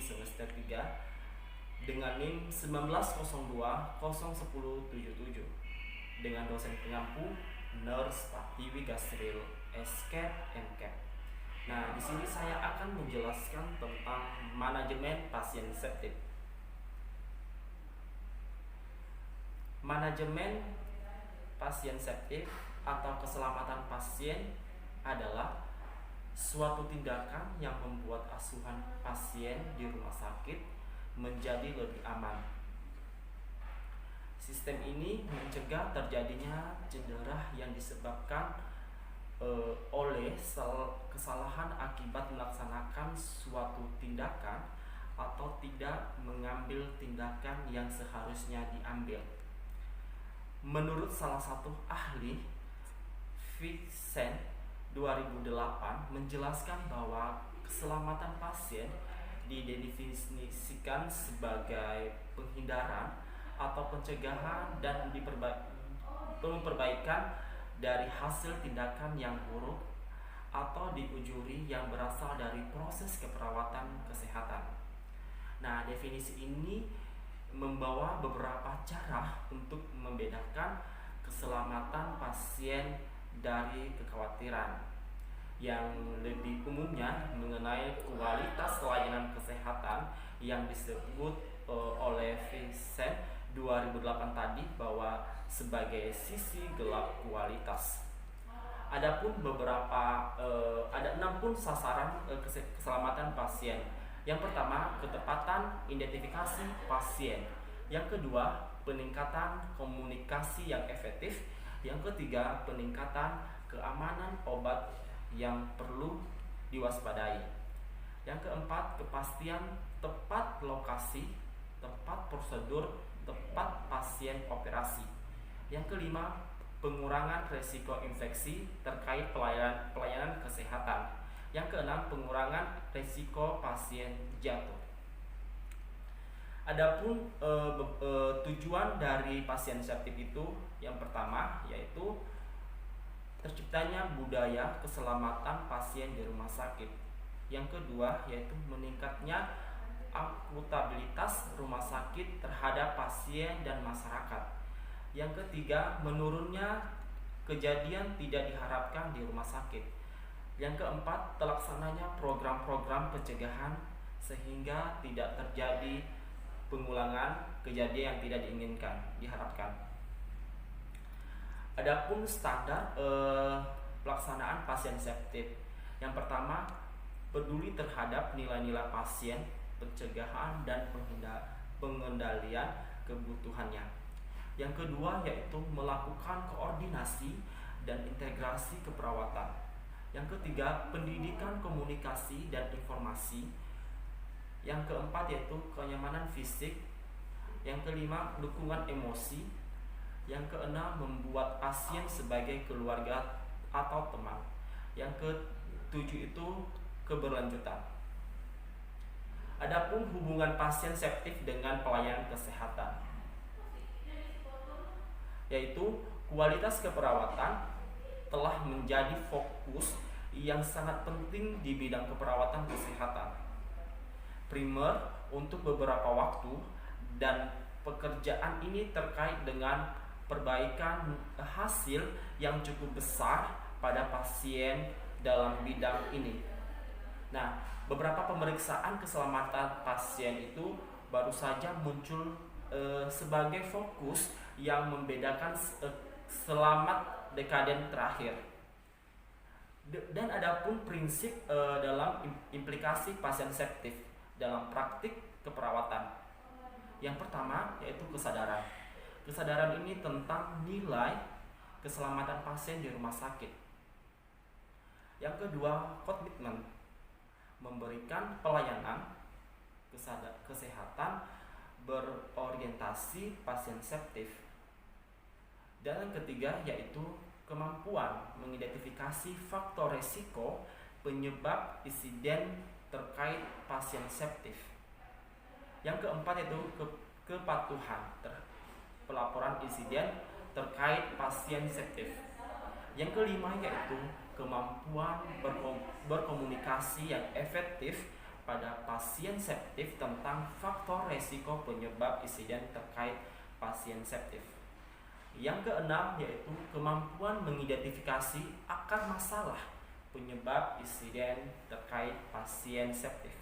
semester 3 dengan NIM 1902010777 dengan dosen pengampu Nurse Patiwi Gasril SCAP MCAP. Nah, di sini saya akan menjelaskan tentang manajemen pasien septic. Manajemen pasien septic atau keselamatan pasien adalah suatu tindakan yang membuat asuhan pasien di rumah sakit menjadi lebih aman. Sistem ini mencegah terjadinya cedera yang disebabkan oleh kesalahan akibat melaksanakan suatu tindakan atau tidak mengambil tindakan yang seharusnya diambil. Menurut salah satu ahli, Vincent 2008 menjelaskan bahwa keselamatan pasien didefinisikan sebagai penghindaran atau pencegahan dan perbaikan dari hasil tindakan yang buruk atau diujuri yang berasal dari proses keperawatan kesehatan. Nah, definisi ini membawa beberapa cara untuk membedakan keselamatan pasien dari kekhawatiran. Yang lebih umumnya mengenai kualitas layanan kesehatan yang disebut oleh Vincent 2008 tadi bahwa sebagai sisi gelap kualitas. Adapun ada 6 pun sasaran keselamatan pasien. Yang pertama, ketepatan identifikasi pasien. Yang kedua, peningkatan komunikasi yang efektif. Yang ketiga, peningkatan keamanan obat yang perlu diwaspadai. Yang keempat, kepastian tepat lokasi, tepat prosedur, tepat pasien operasi. Yang kelima, pengurangan resiko infeksi terkait pelayanan kesehatan. Yang keenam, pengurangan resiko pasien jatuh. Adapun tujuan dari pasien septic itu yang pertama yaitu terciptanya budaya keselamatan pasien di rumah sakit. Yang kedua yaitu meningkatnya akuntabilitas rumah sakit terhadap pasien dan masyarakat. Yang ketiga, menurunnya kejadian tidak diharapkan di rumah sakit. Yang keempat, terlaksananya program-program pencegahan sehingga tidak terjadi pengulangan kejadian yang tidak diinginkan, diharapkan. Adapun standar pelaksanaan pasien septic. Yang pertama, peduli terhadap nilai-nilai pasien, pencegahan dan pengendalian kebutuhannya. Yang kedua yaitu melakukan koordinasi dan integrasi keperawatan. Yang ketiga, pendidikan komunikasi dan informasi. Yang keempat yaitu kenyamanan fisik. Yang kelima, dukungan emosi. Yang keenam, membuat pasien sebagai keluarga atau teman. Yang ketujuh itu keberlanjutan. Adapun hubungan pasien septic dengan pelayanan kesehatan, yaitu kualitas keperawatan telah menjadi fokus yang sangat penting di bidang keperawatan kesehatan primer untuk beberapa waktu, dan pekerjaan ini terkait dengan perbaikan hasil yang cukup besar pada pasien dalam bidang ini. Nah, beberapa pemeriksaan keselamatan pasien itu baru saja muncul sebagai fokus yang membedakan selamat dekaden terakhir. Dan adapun prinsip dalam implikasi pasien septic dalam praktik keperawatan. Yang pertama yaitu kesadaran. Kesadaran ini tentang nilai keselamatan pasien di rumah sakit. Yang kedua, komitmen, memberikan pelayanan kesehatan berorientasi pasien septic. Dan yang ketiga yaitu kemampuan mengidentifikasi faktor resiko penyebab insiden terkait pasien septic. Yang keempat yaitu kepatuhan pelaporan insiden terkait pasien septic. Yang kelima yaitu kemampuan berkomunikasi yang efektif pada pasien septic tentang faktor resiko penyebab insiden terkait pasien septic. Yang keenam yaitu kemampuan mengidentifikasi akar masalah penyebab insiden terkait pasien septic.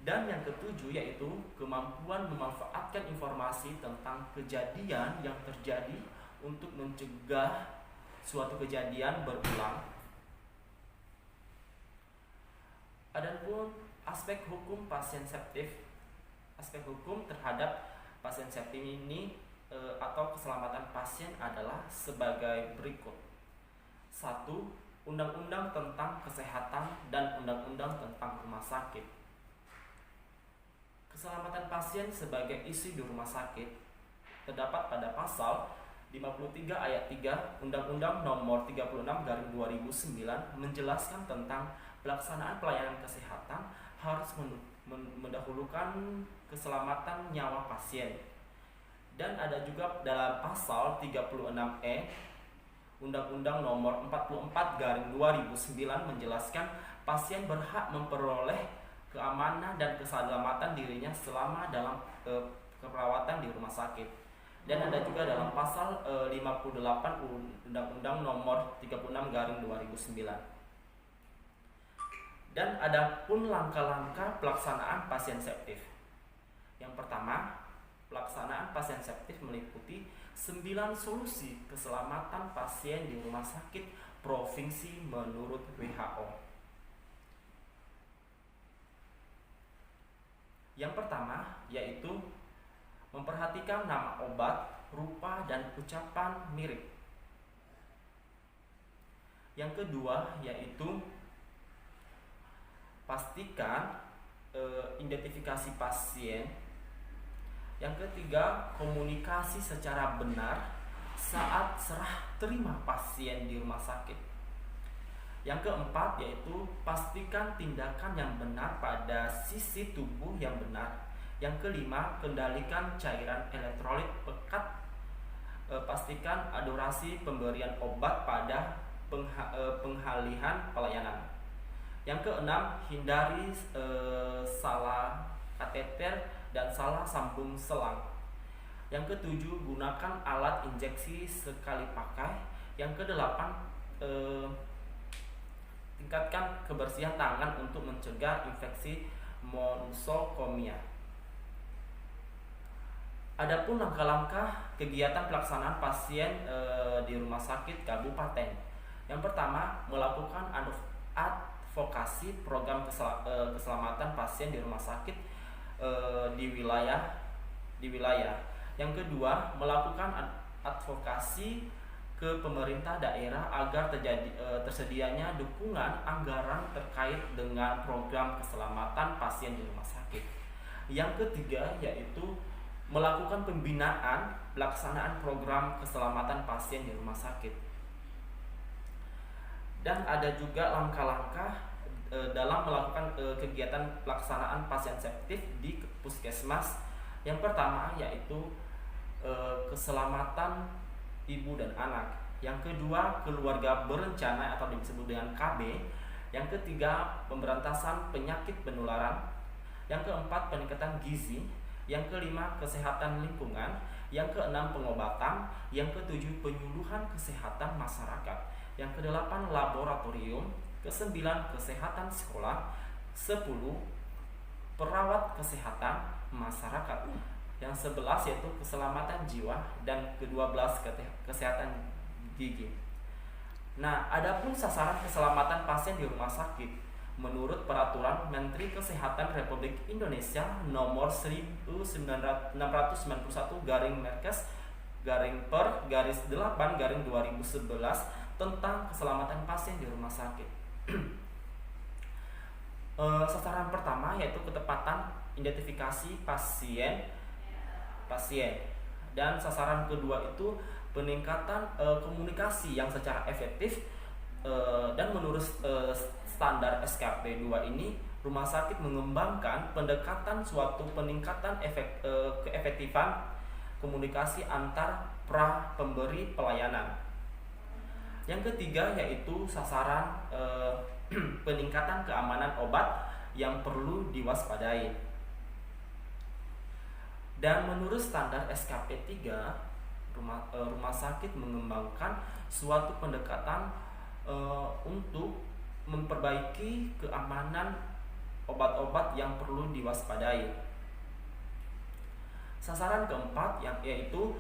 Dan yang ketujuh yaitu kemampuan memanfaatkan informasi tentang kejadian yang terjadi untuk mencegah suatu kejadian berulang. Adapun aspek hukum pasien septic, aspek hukum terhadap pasien septic ini atau keselamatan pasien adalah sebagai berikut. 1. Undang-undang tentang kesehatan dan undang-undang tentang rumah sakit. Keselamatan pasien sebagai isu di rumah sakit terdapat pada pasal 53 ayat 3 Undang-Undang Nomor 36/2009 menjelaskan tentang pelaksanaan pelayanan kesehatan harus mendahulukan keselamatan nyawa pasien. Dan ada juga dalam pasal 36E Undang-Undang Nomor 44/2009 menjelaskan pasien berhak memperoleh keamanan dan keselamatan dirinya selama dalam keperawatan di rumah sakit. Dan ada juga dalam pasal 58 Undang-Undang Nomor 36/2009. Dan ada pun langkah-langkah pelaksanaan pasien septic. Yang pertama, pelaksanaan pasien septic meliputi 9 solusi keselamatan pasien di rumah sakit provinsi menurut WHO. Yang pertama yaitu memperhatikan nama obat, rupa, dan ucapan mirip. Yang kedua yaitu pastikan identifikasi pasien. Yang ketiga, komunikasi secara benar saat serah terima pasien di rumah sakit. Yang keempat yaitu pastikan tindakan yang benar pada sisi tubuh yang benar. Yang kelima, kendalikan cairan elektrolit pekat. Pastikan durasi pemberian obat pada pengalihan pelayanan. Yang keenam, hindari salah kateter dan salah sambung selang. Yang ketujuh, gunakan alat injeksi sekali pakai. Yang kedelapan, tingkatkan kebersihan tangan untuk mencegah infeksi nosokomia. Adapun langkah-langkah kegiatan pelaksanaan pasien di rumah sakit kabupaten. Yang pertama, melakukan advokasi program keselamatan pasien di rumah sakit di wilayah. Yang kedua, melakukan advokasi ke pemerintah daerah agar tersedianya dukungan anggaran terkait dengan program keselamatan pasien di rumah sakit. Yang ketiga yaitu melakukan pembinaan pelaksanaan program keselamatan pasien di rumah sakit. Dan ada juga langkah-langkah dalam melakukan kegiatan pelaksanaan pasien septic di puskesmas. Yang pertama yaitu keselamatan ibu dan anak. Yang kedua, keluarga berencana atau disebut dengan KB. Yang ketiga, pemberantasan penyakit penularan. Yang keempat, peningkatan gizi. Yang kelima, kesehatan lingkungan. Yang keenam, pengobatan. Yang ketujuh, penyuluhan kesehatan masyarakat. Yang kedelapan, laboratorium. Kesembilan, kesehatan sekolah. 10, perawat kesehatan masyarakat. Yang 11 yaitu keselamatan jiwa. Dan ke-12 kesehatan gigi. Nah, adapun sasaran keselamatan pasien di rumah sakit menurut Peraturan Menteri Kesehatan Republik Indonesia Nomor 1991/Menkes/Per/8/2011 tentang keselamatan pasien di rumah sakit. Sasaran pertama yaitu ketepatan identifikasi pasien, dan sasaran kedua itu peningkatan komunikasi yang secara efektif, dan menurut standar SKP 2 ini rumah sakit mengembangkan pendekatan suatu peningkatan keefektifan komunikasi antar pemberi pelayanan. Yang ketiga yaitu sasaran peningkatan keamanan obat yang perlu diwaspadai. Dan menurut standar SKP 3, rumah sakit mengembangkan suatu pendekatan untuk memperbaiki keamanan obat-obat yang perlu diwaspadai. Sasaran keempat yaitu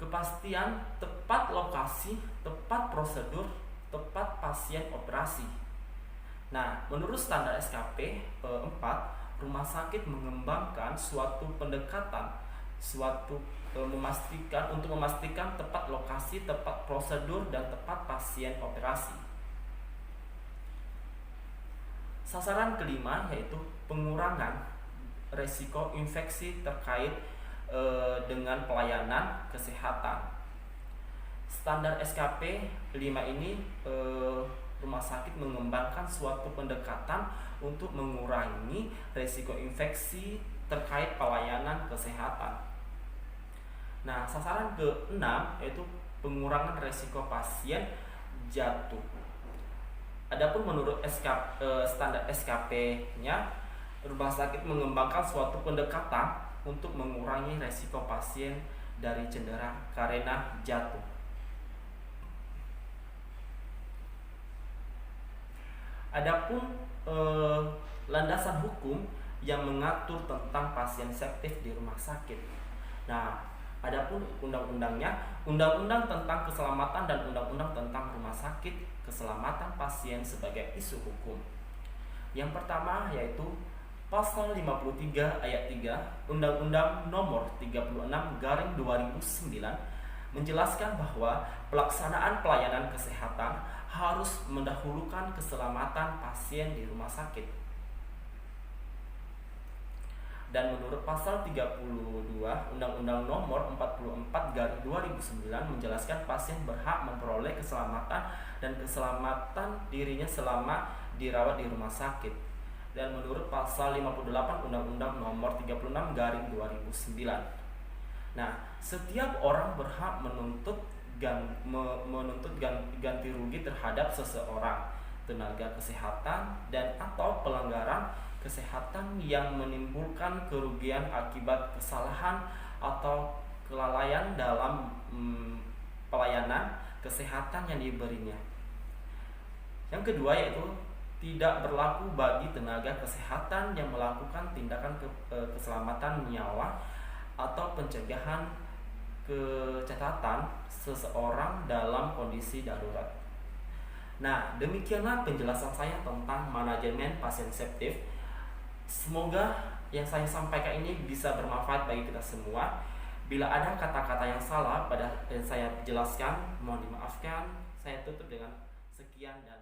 kepastian tepat lokasi, tepat prosedur, tepat pasien operasi. Nah, menurut standar SKP 4, rumah sakit mengembangkan suatu pendekatan untuk memastikan tepat lokasi, tepat prosedur, dan tepat pasien operasi. Sasaran kelima yaitu pengurangan resiko infeksi terkait dengan pelayanan kesehatan. Standar SKP 5 ini rumah sakit mengembangkan suatu pendekatan untuk mengurangi resiko infeksi terkait pelayanan kesehatan. Nah, sasaran ke-6 yaitu pengurangan resiko pasien jatuh. Adapun menurut standar SKP-nya, rumah sakit mengembangkan suatu pendekatan untuk mengurangi resiko pasien dari cedera karena jatuh. Adapun landasan hukum yang mengatur tentang pasien septic di rumah sakit. Nah, adapun undang-undangnya, Undang-Undang tentang Keselamatan dan Undang-Undang tentang Rumah Sakit Keselamatan Pasien sebagai isu hukum. Yang pertama yaitu Pasal 53 ayat 3 Undang-Undang Nomor 36/2009 menjelaskan bahwa pelaksanaan pelayanan kesehatan harus mendahulukan keselamatan pasien di rumah sakit. Dan menurut pasal 32 Undang-Undang Nomor 44/2009 menjelaskan pasien berhak memperoleh keselamatan dan keselamatan dirinya selama dirawat di rumah sakit. Dan menurut pasal 58 Undang-Undang Nomor 36/2009. Nah, setiap orang berhak menuntut ganti rugi terhadap seseorang, tenaga kesehatan, dan atau pelanggaran kesehatan yang menimbulkan kerugian akibat kesalahan atau kelalaian dalam pelayanan kesehatan yang diberinya. Yang kedua yaitu tidak berlaku bagi tenaga kesehatan yang melakukan tindakan keselamatan nyawa atau pencegahan kecacatan seseorang dalam kondisi darurat. Nah, demikianlah penjelasan saya tentang manajemen pasien septic. Semoga yang saya sampaikan ini bisa bermanfaat bagi kita semua. Bila ada kata-kata yang salah pada yang saya jelaskan, mohon dimaafkan. Saya tutup dengan sekian dan